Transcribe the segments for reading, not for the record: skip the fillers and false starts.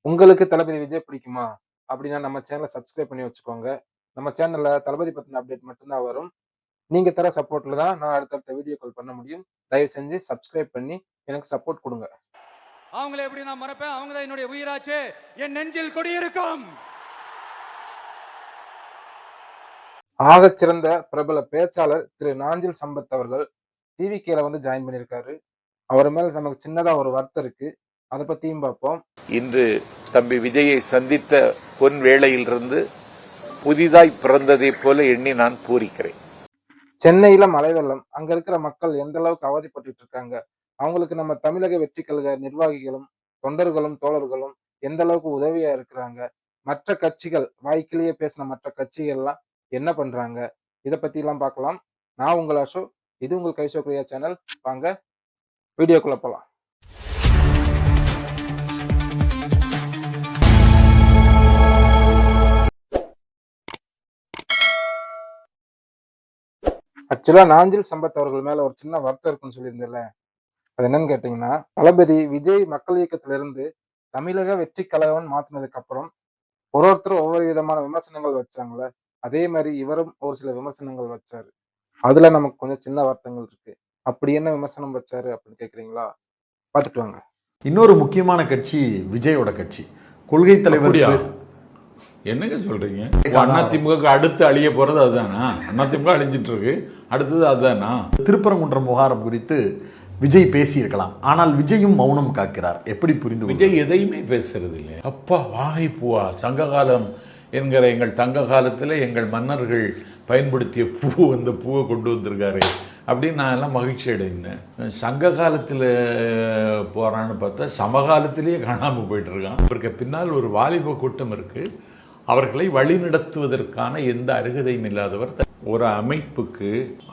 உங்களுக்கு தளபதி விஜய் பிடிக்குமா? அப்படின்னா நம்ம சேனல சப்ஸ்கிரைப் பண்ணி வச்சுக்கோங்க. நம்ம சேனல்ல தளபதி பத்தின அப்டேட் மட்டும் தான் வரும். நீங்க தர சப்போர்ட்ல தான் நான் அடுத்தடுத்த வீடியோக்கள் பண்ண முடியும். தயவு செஞ்சு சப்ஸ்கிரைப் பண்ணி எனக்கு சப்போர்ட் குடுங்க. அவங்கள எப்படி நான் மறப்பேன்? அவங்க தான் என்னுடைய உயிராச்சே. என் நெஞ்சில் குடியிருக்கும். ஆகச்சிறந்த பிரபல பேச்சாளர் திரு நாஞ்சில் சம்பத் அவர்கள் டிவிகேல வந்து ஜாயின் பண்ணியிருக்காரு. அவர் மேல நமக்கு சின்னதா ஒரு வருத்தம் இருக்கு. அத பத்தியும் பார்ப்போம். இன்று தம்பி விஜயை சந்தித்த பொன் வேளையிலிருந்து புதிதாய் பிறந்ததைப் போல எண்ணி நான் பூரிக்கிறேன். சென்னையில மழை வெள்ளம். அங்க இருக்கிற மக்கள் எந்த அளவுக்கு அவதிப்பட்டுட்டு இருக்காங்க. அவங்களுக்கு நம்ம தமிழக வெற்றி கழக நிர்வாகிகளும், தொண்டர்களும், தோழர்களும் எந்த அளவுக்கு உதவியா இருக்கிறாங்க. மற்ற கட்சிகள் வாய்க்கிலேயே பேசின மற்ற கட்சிகள்லாம் என்ன பண்றாங்க? இத பத்திலாம் பார்க்கலாம். நான் உங்கள் அசோக். இது உங்கள் கைஷோ கிரியா சேனல். வாங்க வீடியோக்குள்ள போலாம். ஆக்சுவலா நாஞ்சில் சம்பத் அவர்கள் மேல ஒரு சின்ன வருத்தம் இருக்குன்னு சொல்லியிருந்தேன்ல. அது என்னன்னு கேட்டீங்கன்னா, தளபதி விஜய் மக்கள் இயக்கத்திலிருந்து தமிழக வெற்றி கழகம்னு மாத்துனதுக்கு அப்புறம் ஒருத்தரும் ஒவ்வொரு விதமான விமர்சனங்கள் வச்சாங்கல்ல. அதே மாதிரி இவரும் ஒரு சில விமர்சனங்கள் வச்சாரு. அதுல நமக்கு கொஞ்சம் சின்ன வருத்தங்கள் இருக்கு. அப்படி என்ன விமர்சனம் வச்சாரு அப்படின்னு கேக்குறீங்களா? பாத்துட்டு வாங்க. இன்னொரு முக்கியமான கட்சி விஜயோட கட்சி. கொள்கை தலைவர் என்னங்க சொல்றீங்க? அதிமுக அடுத்து அழிய போறது அதுதானா? அதிமுக அழிஞ்சிட்டு இருக்கு, அடுத்தது அதுதானா? திருப்பரங்குன்றம் விவகாரம் குறித்து விஜய் பேசியிருக்கலாம். ஆனால் விஜயும் மௌனம் காக்கிறார். எப்படி புரிந்து? விஜய் எதையுமே பேசுறது இல்லை. அப்பா வாகை பூவா, சங்ககாலம் என்கிற எங்கள் தங்க காலத்தில் எங்கள் மன்னர்கள் பயன்படுத்திய பூ, அந்த பூவை கொண்டு வந்திருக்காரு அப்படின்னு நான் எல்லாம் மகிழ்ச்சி அடைந்தேன். சங்க காலத்தில் போகிறான்னு பார்த்தா சமகாலத்திலேயே காணாமல் போயிட்டு இருக்கான். அவருக்கு பின்னால் ஒரு வாலிப கூட்டம் இருக்குது. அவர்களை வழிநடத்துவதற்கான எந்த அருகதையும் இல்லாதவர். ஒரு அமைப்புக்கு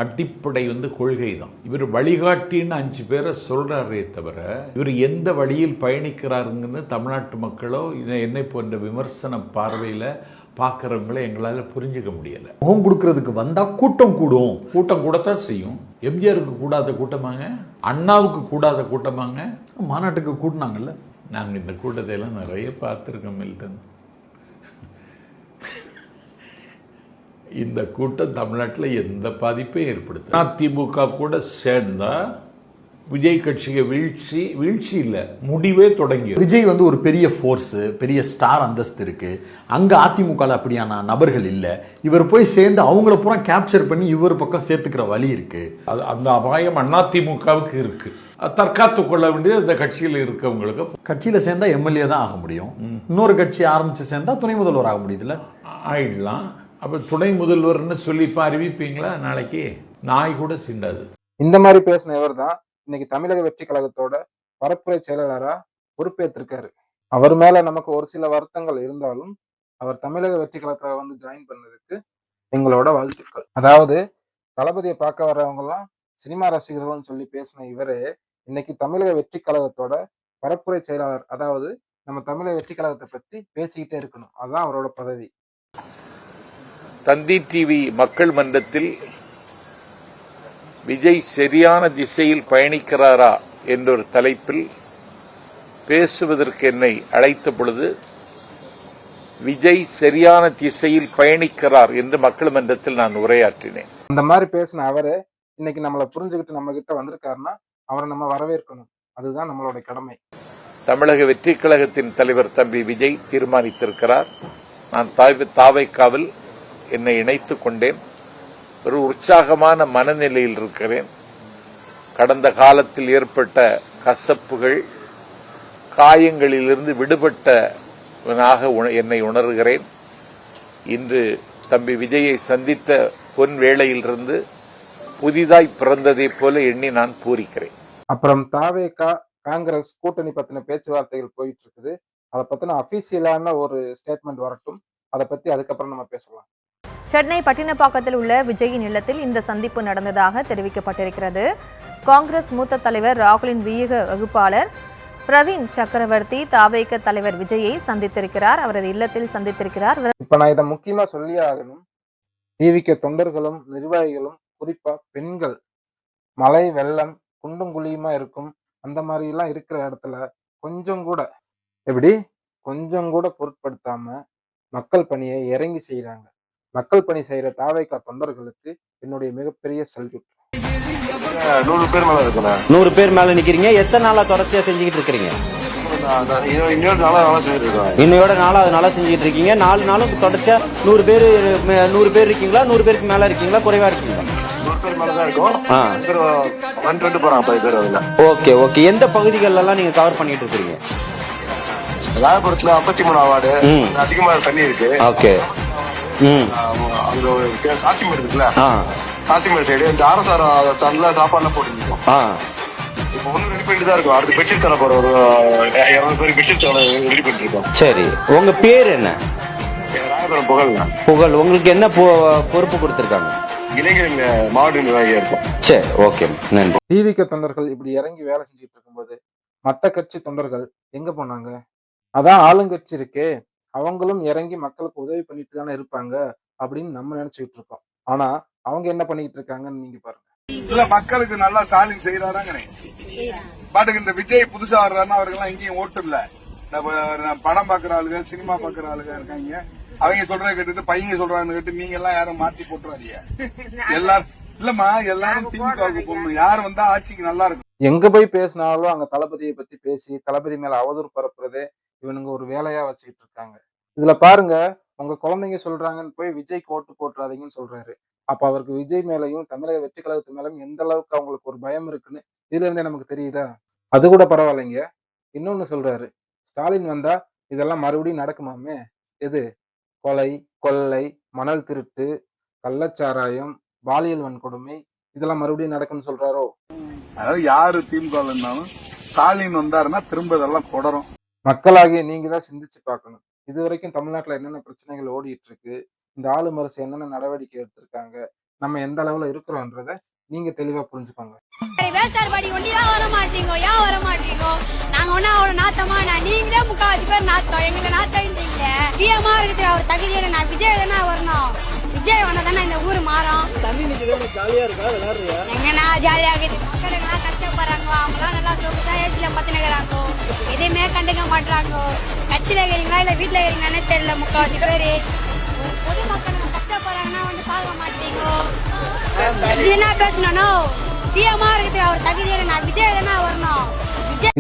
அடிப்படை கொள்கை தான். இவர் வழிகாட்டின்னு 5 பேரை சொல்றாரே தவிர இவர் எந்த வழியில் பயணிக்கிறாருங்கன்னு தமிழ்நாட்டு மக்களோ என்னை போன்ற விமர்சன பார்வையில் பார்க்குறவங்கள எங்களால் புரிஞ்சுக்க முடியலை. முகம் கொடுக்கறதுக்கு வந்தால் கூட்டம் கூடத்தான் செய்யும். எம்ஜிஆருக்கு கூடாத கூட்டமாங்க, அண்ணாவுக்கு கூடாத கூட்டமாங்க. மாநாட்டுக்கு கூட்டினாங்கல்ல. நாங்கள் இந்த கூட்டத்தை எல்லாம் நிறைய பார்த்துருக்கோம் மில்டன். இந்த கூட்டம் தமிழ்நாட்டில் எந்த பாதிப்பையும் ஏற்படுத்த அதிமுக கூட சேர்ந்தா விஜய் கட்சிக்கு வீழ்ச்சி இல்லை, முடிவே தொடங்கி. விஜய் ஒரு பெரிய ஃபோர்ஸ், பெரிய ஸ்டார் அந்தஸ்து இருக்கு. அங்க அதிமுக அப்படியான நபர்கள் இல்லை. இவர் போய் சேர்ந்து அவங்கள பூரா கேப்சர் பண்ணி இவர் பக்கம் சேர்த்துக்கிற வழி இருக்கு. அது அந்த அபாயம் அதிமுகவுக்கு இருக்கு. தற்காத்து கொள்ள வேண்டியது அந்த கட்சியில் இருக்கவங்களுக்கு. கட்சியில சேர்ந்தா எம்எல்ஏ தான் ஆக முடியும். இன்னொரு கட்சி ஆரம்பிச்சு சேர்ந்தா துணை முதல்வர் ஆக முடியுதுல்ல. ஆயிடலாம். அப்ப துணை முதல்வர்னு சொல்லி அறிவிப்பீங்களா? நாளைக்கு நாய் கூட சிண்டாது. இந்த மாதிரி பேசின இவர் தான் இன்னைக்கு தமிழக வெற்றி கழகத்தோட பரப்புரை செயலாளரா பொறுப்பேற்றிருக்காரு. அவர் மேல நமக்கு ஒரு சில வருத்தங்கள் இருந்தாலும் அவர் தமிழக வெற்றி கழகத்துல வந்து ஜாயின் பண்ணதுக்கு எங்களோட வாழ்த்துக்கள். அதாவது தளபதியை பார்க்க வர்றவங்க எல்லாம் சினிமா ரசிகர்கள்னு சொல்லி பேசின இவரே இன்னைக்கு தமிழக வெற்றி கழகத்தோட பரப்புரை செயலாளர். அதாவது நம்ம தமிழக வெற்றி கழகத்தை பத்தி பேசிக்கிட்டே இருக்கணும். அதுதான் அவரோட பதவி. தந்தி டிவி மக்கள் மன்றத்தில் விஜய் சரியான திசையில் பயணிக்கிறாரா என்றொரு தலைப்பில் பேசுவதற்கு என்னை அழைத்த பொழுது விஜய் சரியான திசையில் பயணிக்கிறார் என்று மக்கள் மன்றத்தில் நான் உரையாற்றினேன். அந்த மாதிரி பேசின அவரு இன்னைக்கு நம்மளை புரிஞ்சுக்கிட்டு நம்ம கிட்ட வந்திருக்காருன்னா அவரை நம்ம வரவேற்கணும். அதுதான் நம்மளோட கடமை. தமிழக வெற்றி கழகத்தின் தலைவர் தம்பி விஜய் தீர்மானித்திருக்கிறார். நான் தாவைக்காவில் என்னை இணைத்துக் கொண்டேன். ஒரு உற்சாகமான மனநிலையில் இருக்கிறேன். கடந்த காலத்தில் ஏற்பட்ட கசப்புகள், காயங்களிலிருந்து விடுபட்டவனாக என்னை உணர்கிறேன். இன்று தம்பி விஜயை சந்தித்த பொன் வேளையிலிருந்து புதிதாய் பிறந்ததைப் போல எண்ணி நான் பூரிக்கிறேன். அப்புறம் தாவேகா காங்கிரஸ் கூட்டணி பத்தின பேச்சுவார்த்தைகள் போயிட்டு இருக்குது. அதை பத்தின அபிஷியலான ஒரு ஸ்டேட்மெண்ட் வரட்டும். அதை பத்தி அதுக்கப்புறம் நம்ம பேசலாம். சென்னை பட்டினப்பாக்கத்தில் உள்ள விஜயின் இல்லத்தில் இந்த சந்திப்பு நடந்ததாக தெரிவிக்கப்பட்டிருக்கிறது. காங்கிரஸ் மூத்த தலைவர் ராகுலின் வீக வகுப்பாளர் பிரவீன் சக்கரவர்த்தி தாவேக தலைவர் விஜயை சந்தித்திருக்கிறார். அவரது இல்லத்தில் சந்தித்திருக்கிறார். இப்ப நான் இதை முக்கியமா சொல்லியே ஆகணும். டிவிகே தொண்டர்களும் நிர்வாகிகளும், குறிப்பா பெண்கள், மழை வெள்ளம் குண்டும் குழியுமா இருக்கும் அந்த மாதிரி எல்லாம் இருக்கிற இடத்துல கொஞ்சம் கூட எப்படி கொஞ்சம் கூட பொருட்படுத்தாம மக்கள் பணியை இறங்கி செய்றாங்க. மக்கள் பணி செய்யற தாவேகா தொண்டர்களுக்கு என்னுடைய மிகப்பெரிய சல்யூட். 100 பேர் மேல இருக்குண்ணே. 100 பேர் மேல நிக்கிறீங்க. எத்தனை நாளா தொடர்ச்சியா செஞ்சுக்கிட்டு இருக்கிறீங்க? இன்னொரு நாளா செஞ்சுட்டு இருக்கோம். இன்னையோட 4வது நாளா செஞ்சுட்டு இருக்கீங்க. 4 நாளும் தொடர்ச்சியா 100 பேர் இருக்கீங்களா? 100 பேருக்கு மேல இருக்கீங்களா? குறைவா இருக்கீங்களா? 100 பேர் மேலதான் இருக்கும். 120 போறாங்க 10 பேர் அதுல. Okay okay. எந்த பகுதிகள் எல்லாம் நீங்க கவர் பண்ணிட்டு இருக்கீங்க? ராயபுரத்துல 53 வார்டு அதிகமா தண்ணி இருக்கு. ஓகே. அங்க காசிமேடு இருக்குல்ல, காசிமேடு சைடு இந்த அரசார தண்ணில சாப்பாடுலாம் போட்டுருக்கோம். இப்போ ஒண்ணு ரெடி பண்ணிட்டு தான் இருக்கும். அடுத்து பெட்ஷீட் தர போற ஒரு 200 பேருக்கு பெட்ஷீட் ரெடி பண்ணிட்டு இருக்கோம். சரி, உங்க பேர் என்ன? ராயபுரம் புகழ்ங்க. புகழ். உங்களுக்கு என்ன பொறுப்பு கொடுத்திருக்காங்க? இளைஞர் மாவட்ட நிர்வாகியா இருக்கும். சரி, ஓகே, நன்றி. டிவிகே தொண்டர்கள் இப்படி இறங்கி வேலை செஞ்சுட்டு இருக்கும்போது மத்த கட்சி தொண்டர்கள் எங்க போனாங்க? அதான் ஆளுங்கட்சி இருக்கே, அவங்களும் இறங்கி மக்களுக்கு உதவி பண்ணிட்டு தானே இருப்பாங்க அப்படின்னு நம்ம நினைச்சுக்கிட்டு இருக்கோம். ஆனா அவங்க என்ன பண்ணிட்டு இருக்காங்கன்னு நீங்க பாருங்க. இல்ல, மக்களுக்கு நல்லா ஸ்டாலின் செய்யறாங்க. பாட்டுக்கு இந்த விஜய் புதுசா வர்றாருன்னா அவருக்கெல்லாம் எங்கேயும் ஓட்டு இல்ல. படம் பாக்குற ஆளுங்க, சினிமா பாக்குற ஆளுங்க இருக்காங்க. அவங்க சொல்றத கேட்டுட்டு பையங்க சொல்றாங்கன்னு கேட்டு நீங்க எல்லாம் யாரும் மாத்தி போட்டுறாதீங்க. எல்லாரும் இல்லம்மா, எல்லாரும் திமுகவுக்கு போகணும். யார் வந்தா ஆட்சிக்கு நல்லா இருக்கும். எங்க போய் பேசினாலும் அங்க தளபதியை பத்தி பேசி தளபதி மேல அவதூறு பரப்புறதே இவனுங்க ஒரு வேலையா வச்சுக்கிட்டு இருக்காங்க. இதுல பாருங்க, உங்க குழந்தைங்க சொல்றாங்கன்னு போய் விஜய்க்கு ஓட்டு போட்டுறாதீங்கன்னு சொல்றாரு. அப்ப அவருக்கு விஜய் மேலையும் தமிழக வெற்றி கழகத்து மேலும் எந்த அளவுக்கு அவங்களுக்கு ஒரு பயம் இருக்குன்னு இதுல இருந்தே நமக்கு தெரியுதா? அது கூட பரவாயில்லைங்க. இன்னொன்னு சொல்றாரு, ஸ்டாலின் வந்தா இதெல்லாம் மறுபடியும் நடக்குமாமே. எது? கொலை, கொள்ளை, மணல் திருட்டு, கள்ளச்சாராயம், பாலியல் வன்கொடுமை, இதெல்லாம் மறுபடியும் நடக்கும்னு சொல்றாரோ? அதாவது யாரு திமுக இருந்தாலும் ஸ்டாலின் வந்தாருன்னா திரும்ப இதெல்லாம் தொடரும். மக்களாகிய நீங்க தான் சிந்திச்சு பார்க்கணும். இது வரைக்கும் தமிழ்நாட்டுல என்னென்ன பிரச்சனைகள் ஓடிட்டு இருக்கு, இந்த ஆளுமரசு என்னென்ன நடவடிக்கை எடுத்திருக்காங்க, நம்ம எந்த அளவுல இருக்கிறோன்றத நீங்க தெளிவா புரிஞ்சுக்கோங்க. வேசார்பாடி ஒண்டிதான் வர மாட்டீங்க, ஏன் வர மாட்டீங்க? நாங்க ஒன்னா அவ்வளவு நாத்தமா? நீங்களே 3/4 பேர் நாத்தம், எங்களை நாத்தீங்க. சிஎம்மா இருக்குது அவர் தகுதியில. நான் விஜய் தானே வரணும். விஜய் வந்ததானே இந்த ஊரு மாறும். தண்ணி நிக்கிறது ஜாலியா இருக்கா? விளையாடுறியா? எங்கன்னா ஜாலியா இருக்குது. மக்கள் எல்லாம் கஷ்டப்படுறாங்க. அவங்களாம் நல்லா சொல்லிதான் ஏசில பத்தினுக்கிறாங்க. எதையுமே கண்டுக்க மாட்டாங்க. கட்சியில இருக்கிறீங்களா இல்ல வீட்டுல இருக்கிறீங்களானே தெரியல. 3/4 பேரு பொதுமக்கள் கஷ்டப்படுறாங்கன்னா வந்து பார்க்க மாட்டீங்க. என்ன பேசணும்? சிஎம்மா இருக்குது அவர் தகுதியில. நான் விஜய் தானே வரணும்.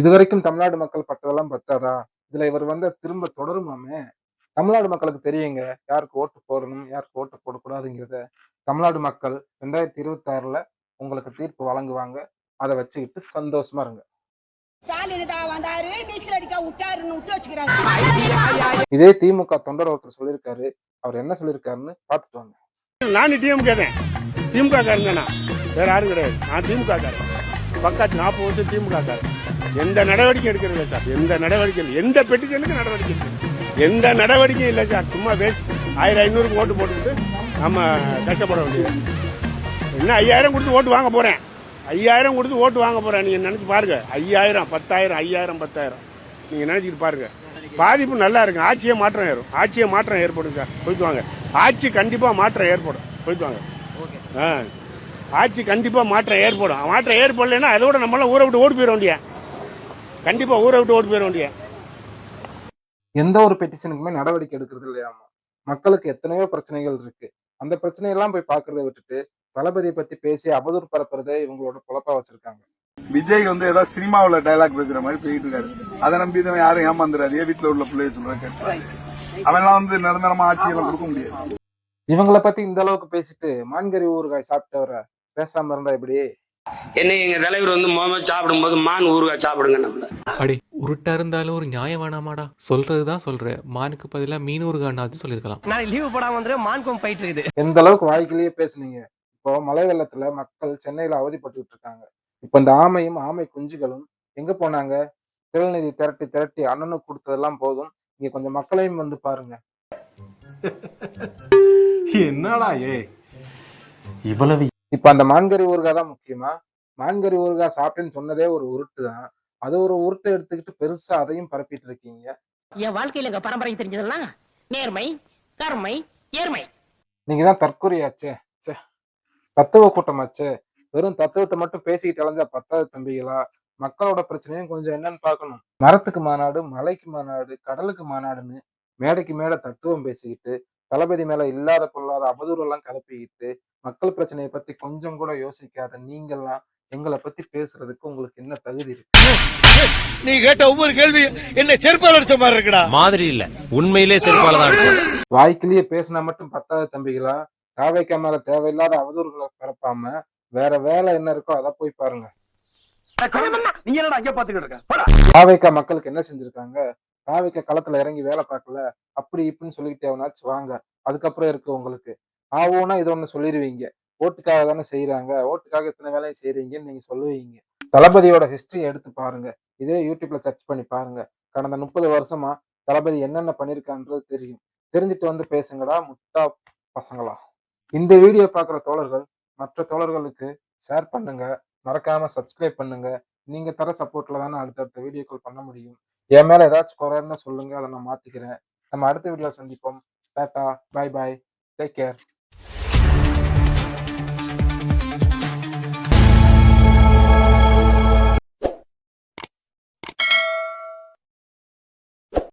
இது வரைக்கும் தமிழ்நாடு மக்கள் பட்டதெல்லாம் பத்தாதா? இதுல இவர் வந்து திரும்ப தொடருமாமே. தமிழ்நாடு மக்களுக்கு தெரியுங்க யாருக்கு ஓட்டு போடணும், யாருக்கு ஓட்டு போடக்கூடாதுங்கிறத. தமிழ்நாடு மக்கள் 2026ல உங்களுக்கு தீர்ப்பு வழங்குவாங்க. அதை வச்சுக்கிட்டு சந்தோஷமா இருங்க. இதே திமுக தொண்டர் ஒருத்தர் சொல்லியிருக்காரு. அவர் என்ன சொல்லியிருக்காருன்னு பார்த்துட்டு வாங்க. நான் டிஎம்கே தான். திமுக காரன், வேற யாரும் கிடையாது. நான் திமுக காரன். பக்காத்து 40 வருஷம் திமுக காரன். எந்த நடவடிக்கை எடுக்கிறது சார்? எந்த நடவடிக்கை இல்லை. எந்த பெட்டிஷனுக்கு நடவடிக்கை இல்லை. எந்த நடவடிக்கையும் இல்லை சார். சும்மா வேஸ்ட். 1000-500 ஓட்டு போட்டுக்கிட்டு நம்ம கஷ்டப்பட வேண்டியது. என்ன 5000 கொடுத்து ஓட்டு வாங்க போறேன். 5000 கொடுத்து ஓட்டு வாங்க போறேன். நீங்க நினைச்சு பாருங்க. 5000, 10,000, 5000, 10,000 நீங்க நினைச்சிட்டு பாருங்க. பாதிப்பு நல்லா இருக்கு. ஆட்சியே மாற்றம் ஏறும். ஆட்சியே மாற்றம் ஏற்படும் சார். போயிட்டு வாங்க. ஆட்சி கண்டிப்பா மாற்றம் ஏற்படும். போயிட்டு வாங்க. ஆட்சி கண்டிப்பா மாற்றம் ஏற்படும். மாற்றம் ஏற்படலைன்னா அதோட நம்மளாம் ஊரை விட்டு ஓடி போயிட வேண்டிய. கண்டிப்பா ஊரை விட்டு ஓடி போயிட வேண்டிய. எந்த ஒரு பெட்டிஷனுக்குமே நடவடிக்கை எடுக்கிறது இல்லையாமா. மக்களுக்கு எத்தனையோ பிரச்சனைகள் இருக்கு. அந்த பிரச்சனையெல்லாம் போய் பாக்குறதை விட்டுட்டு தளபதியை பத்தி பேசி அவதூறு பரப்புறதை இவங்களோட பொழப்பா வச்சிருக்காங்க. விஜய் வந்து ஏதாவது சினிமாவுல டைலாக் பேசுற மாதிரி போயிட்டு இருக்காரு. அதை நம்பி தான் யாரும் ஏமாந்துறாரு. வீட்டுல உள்ள பிள்ளைய சொல்ற கேட்கிறாரு. அவெல்லாம் வந்து நிரந்தரமா ஆட்சியெல்லாம் கொடுக்க முடியாது. இவங்களை பத்தி இந்த அளவுக்கு பேசிட்டு மான்கறி ஊறுகாய் சாப்பிட்டவரை பேசாம இருந்தா எப்படி? என்ன எங்க தலைவர் வந்து முகமது சாப்பிடும்போது மான் ஊறுகாய் சாப்பிடுங்க. நம்மள அடி உருட்டா இருந்தாலும் ஒரு நியாயம் வேணாமாடா? சொல்றதுதான் சொல்றேன். மானுக்கு பதிலா மீன் ஊறுகாய்னாவது சொல்லிருக்கலாம். நான் லீவு போடாம வந்து மான்கும் போயிட்டு இருக்குது. எந்த அளவுக்கு வாய்க்கிலேயே பேசுனீங்க. இப்போ மழை வெள்ளத்துல மக்கள் சென்னையில அவதிப்பட்டு இருக்காங்க. இப்ப இந்த ஆமையும் ஆமை குஞ்சுகளும் எங்க போனாங்க? திரள்நிதி திரட்டி திரட்டி அண்ணனுக்கு கொடுத்ததெல்லாம் போதும். இங்க கொஞ்சம் மக்களையும் வந்து பாருங்க. என்னடா இவ்வளவு இப்ப அந்த மான்கறி ஊறுகாய் தான் முக்கியமா? மான்கறி ஊறுகாய் சாப்பிட்டேன்னு சொன்னதே ஒரு உருட்டு தான். அது ஒரு உருட்டை எடுத்துக்கிட்டு பெருசா அதையும் பரப்பிட்டு இருக்கீங்க. என் வாழ்க்கையில பரம்பரை தெரிஞ்சதெல்லாம் நேர்மை, கருமை, ஏர்மை. நீங்க தான் தற்கொலையாச்சே, தத்துவ கூட்டமாச்சே. வெறும் தத்துவத்தை மட்டும் பேசிக்கிட்டு அலைஞ்சா பத்தாவது தம்பிகளா? மக்களோட பிரச்சனையும் கொஞ்சம் என்னன்னு பார்க்கணும். மரத்துக்கு மாநாடு, மலைக்கு மாநாடு, கடலுக்கு மாநாடுன்னு மேடைக்கு மேல தத்துவம் பேசிக்கிட்டு, தளபதி மேல இல்லாத பொல்லாத அவதூறு எல்லாம் கிளப்பிக்கிட்டு, மக்கள் பிரச்சனையை பத்தி கொஞ்சம் கூட யோசிக்காத நீங்கெல்லாம் எங்களை பத்தி பேசுறதுக்கு உங்களுக்கு என்ன தகுதி இருக்கு? நீ கேட்ட ஒவ்வொரு கேள்வி என்ன செருப்பால் அடிச்ச மாதிரி இருக்குடா. மாதிரி இல்ல, உண்மையிலே செருப்பால தான் அடிச்சேன். வாய்க்கிலேயே பேசினா மட்டும் பத்தாத தம்பிகளா, தாவேக்கா மேல தேவையில்லாத அவதூறுகளை பரப்பாம வேற வேலை என்ன இருக்கோ அதை போய் பாருங்க. நீ என்னடா அங்க பாத்துக்கிட்டு இருக்க? தாவேக்கா மக்களுக்கு என்ன செஞ்சிருக்காங்க? தாவேக்கா களத்துல இறங்கி வேலை பார்க்கல, அப்படி இப்படின்னு சொல்லிக்கிட்டே எவனாச்சும் வாங்க, அதுக்கப்புறம் இருக்கு உங்களுக்கு. ஆவோன்னா இது ஒண்ணு சொல்லிடுவீங்க, ஓட்டுக்காக தானே செய்யறாங்க, ஓட்டுக்காக இத்தனை வேலையும் செய்யறீங்கன்னு நீங்க சொல்லுவீங்க. தளபதியோட ஹிஸ்டரி எடுத்து பாருங்க, இதே யூடியூப்ல சர்ச் பண்ணி பாருங்க. கடந்த 30 வருஷமா தளபதி என்னென்ன பண்ணிருக்கான்றது தெரியும். தெரிஞ்சுட்டு வந்து பேசுங்கடா முட்டா பசங்களா. இந்த வீடியோ பார்க்குற தோழர்கள் மற்ற தோழர்களுக்கு ஷேர் பண்ணுங்க, மறக்காம சப்ஸ்கிரைப் பண்ணுங்க. நீங்க தர சப்போர்ட்ல தானே அடுத்தடுத்த வீடியோக்கள் பண்ண முடியும். என் மேல ஏதாச்சும் குறைன்னு சொல்லுங்க, அதை நான் மாத்திக்கிறேன். நம்ம அடுத்த வீடியோல சந்திப்போம். Tata, bye bye, take care.